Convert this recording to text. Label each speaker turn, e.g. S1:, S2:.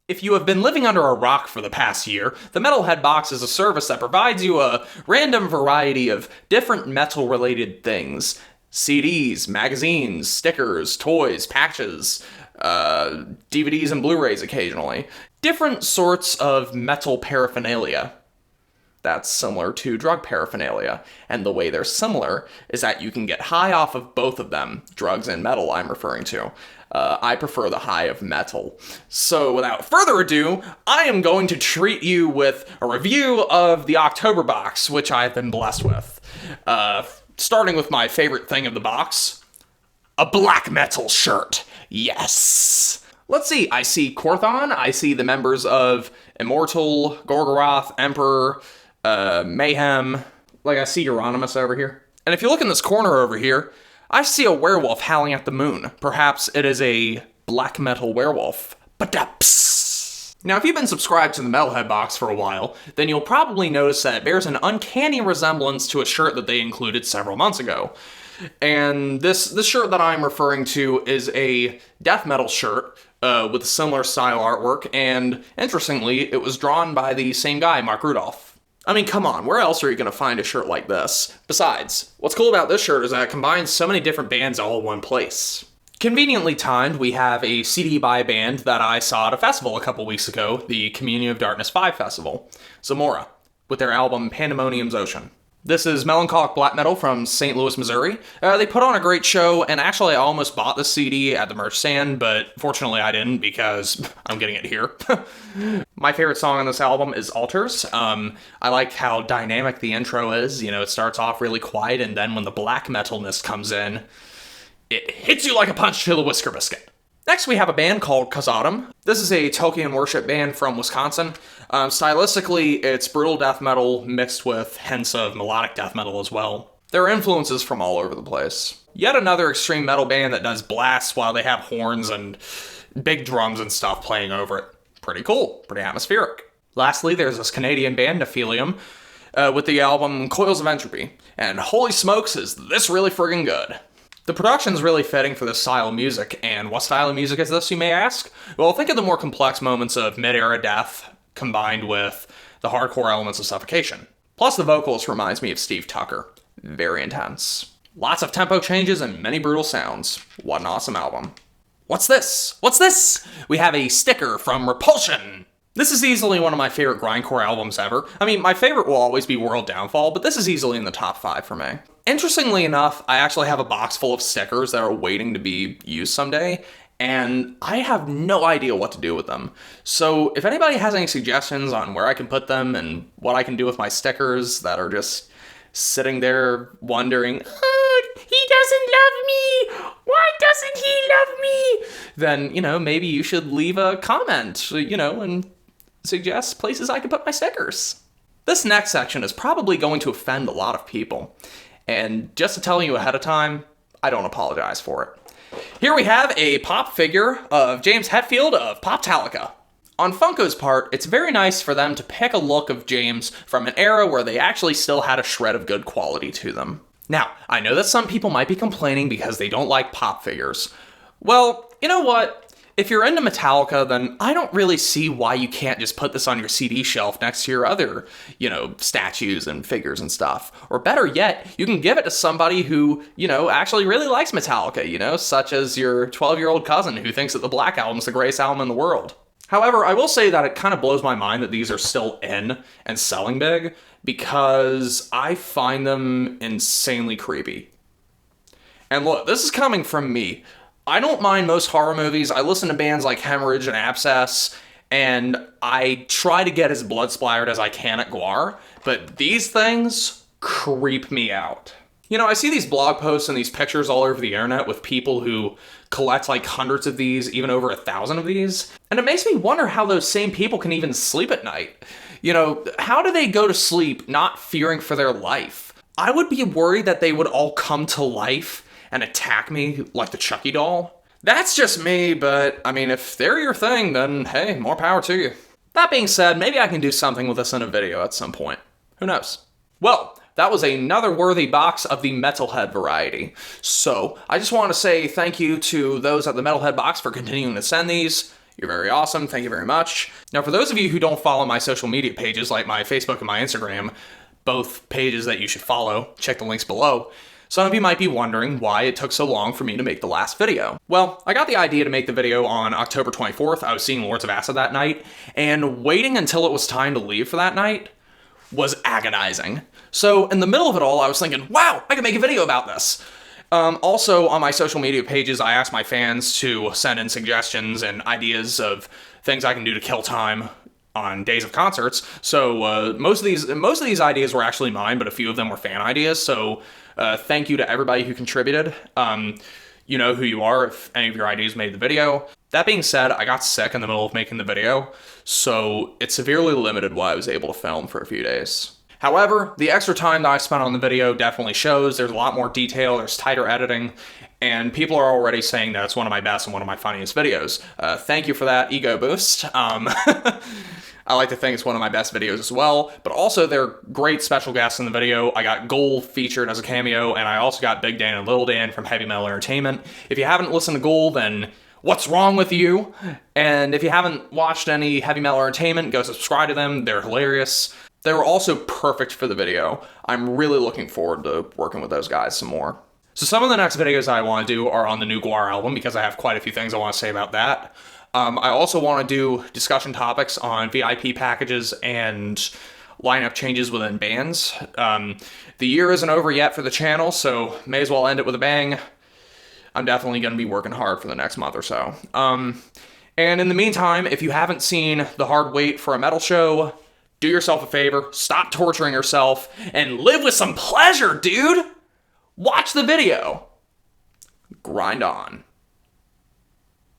S1: If you have been living under a rock for the past year, the Metalhead Box is a service that provides you a random variety of different metal-related things. CDs, magazines, stickers, toys, patches, DVDs and Blu-rays occasionally. Different sorts of metal paraphernalia. That's similar to drug paraphernalia, and the way they're similar is that you can get high off of both of them, drugs and metal I'm referring to. I prefer the high of metal. So without further ado, I am going to treat you with a review of the October box, which I've been blessed with. Starting with my favorite thing of the box, a black metal shirt. Yes! Let's see, I see Korthon, I see the members of Immortal, Gorgoroth, Emperor, Mayhem, like I see Euronymous over here. And if you look in this corner over here, I see a werewolf howling at the moon. Perhaps it is a black metal werewolf. Ba-da-ps. Now, if you've been subscribed to the Metalhead Box for a while, then you'll probably notice that it bears an uncanny resemblance to a shirt that they included several months ago. And this shirt that I'm referring to is a death metal shirt with a similar style artwork, and interestingly, it was drawn by the same guy, Mark Rudolph. I mean, come on, where else are you going to find a shirt like this? Besides, what's cool about this shirt is that it combines so many different bands all in one place. Conveniently timed, we have a CD by a band that I saw at a festival a couple weeks ago, the Communion of Darkness 5 Festival, Zamora, with their album Pandemonium's Ocean. This is melancholic black metal from St. Louis, Missouri. They put on a great show, and actually I almost bought the CD at the merch stand, but fortunately I didn't because I'm getting it here. My favorite song on this album is Altars. I like how dynamic the intro is. You know, it starts off really quiet, and then when the black metalness comes in, it hits you like a punch to the Whisker Biscuit. Next, we have a band called Kazadam. This is a Tolkien worship band from Wisconsin. Stylistically, it's brutal death metal mixed with hints of melodic death metal as well. There are influences from all over the place. Yet another extreme metal band that does blasts while they have horns and big drums and stuff playing over it. Pretty cool, pretty atmospheric. Lastly, there's this Canadian band, Nephilium, with the album Coils of Entropy. And holy smokes, is this really friggin' good. The production's really fitting for this style of music, and what style of music is this, you may ask? Well, think of the more complex moments of mid-era death combined with the hardcore elements of suffocation. Plus, the vocalist reminds me of Steve Tucker. Very intense. Lots of tempo changes and many brutal sounds. What an awesome album. What's this? What's this? We have a sticker from Repulsion. This is easily one of my favorite grindcore albums ever. I mean, my favorite will always be World Downfall, but this is easily in the top 5 for me. Interestingly enough, I actually have a box full of stickers that are waiting to be used someday, and I have no idea what to do with them. So if anybody has any suggestions on where I can put them and what I can do with my stickers that are just sitting there wondering, oh, he doesn't love me, why doesn't he love me? Then, maybe you should leave a comment, and suggest places I can put my stickers. This next section is probably going to offend a lot of people. And just to tell you ahead of time, I don't apologize for it. Here we have a pop figure of James Hetfield of Pop-Talica. On Funko's part, it's very nice for them to pick a look of James from an era where they actually still had a shred of good quality to them. Now, I know that some people might be complaining because they don't like pop figures. Well, you know what? If you're into Metallica, then I don't really see why you can't just put this on your CD shelf next to your other, statues and figures and stuff. Or better yet, you can give it to somebody who, actually really likes Metallica, such as your 12-year-old cousin who thinks that the Black Album's the greatest album in the world. However, I will say that it kind of blows my mind that these are still in and selling big, because I find them insanely creepy. And look, this is coming from me. I don't mind most horror movies. I listen to bands like Hemorrhage and Abscess, and I try to get as blood-splattered as I can at Gwar, but these things creep me out. I see these blog posts and these pictures all over the internet with people who collect like hundreds of these, even over 1,000 of these, and it makes me wonder how those same people can even sleep at night. How do they go to sleep not fearing for their life? I would be worried that they would all come to life and attack me like the Chucky doll. That's just me, but I mean, if they're your thing, then hey, more power to you. That being said, maybe I can do something with this in a video at some point. Who knows? Well, that was another worthy box of the Metalhead variety. So, I just want to say thank you to those at the Metalhead Box for continuing to send these. You're very awesome. Thank you very much. Now, for those of you who don't follow my social media pages, like my Facebook and my Instagram, both pages that you should follow, check the links below, some of you might be wondering why it took so long for me to make the last video. Well, I got the idea to make the video on October 24th. I was seeing Lords of Acid that night, and waiting until it was time to leave for that night was agonizing. So in the middle of it all, I was thinking, wow, I can make a video about this. Also, on my social media pages, I asked my fans to send in suggestions and ideas of things I can do to kill time on days of concerts. So most of these ideas were actually mine, but a few of them were fan ideas. So thank you to everybody who contributed. You know who you are if any of your ideas made the video. That being said, I got sick in the middle of making the video, so it severely limited what I was able to film for a few days. However, the extra time that I spent on the video definitely shows. There's a lot more detail, there's tighter editing, and people are already saying that it's one of my best and one of my funniest videos. Thank you for that ego boost. I like to think it's one of my best videos as well, but also there are great special guests in the video. I got Gold featured as a cameo, and I also got Big Dan and Little Dan from Heavy Metal Entertainment. If you haven't listened to Gold, then what's wrong with you? And if you haven't watched any Heavy Metal Entertainment, go subscribe to them. They're hilarious. They were also perfect for the video. I'm really looking forward to working with those guys some more. So some of the next videos I want to do are on the new GWAR album, because I have quite a few things I want to say about that. I also want to do discussion topics on VIP packages and lineup changes within bands. The year isn't over yet for the channel, so may as well end it with a bang. I'm definitely going to be working hard for the next month or so. And in the meantime, if you haven't seen The Hard Wait for a Metal Show, do yourself a favor, stop torturing yourself, and live with some pleasure, dude! Watch the video. Grind on.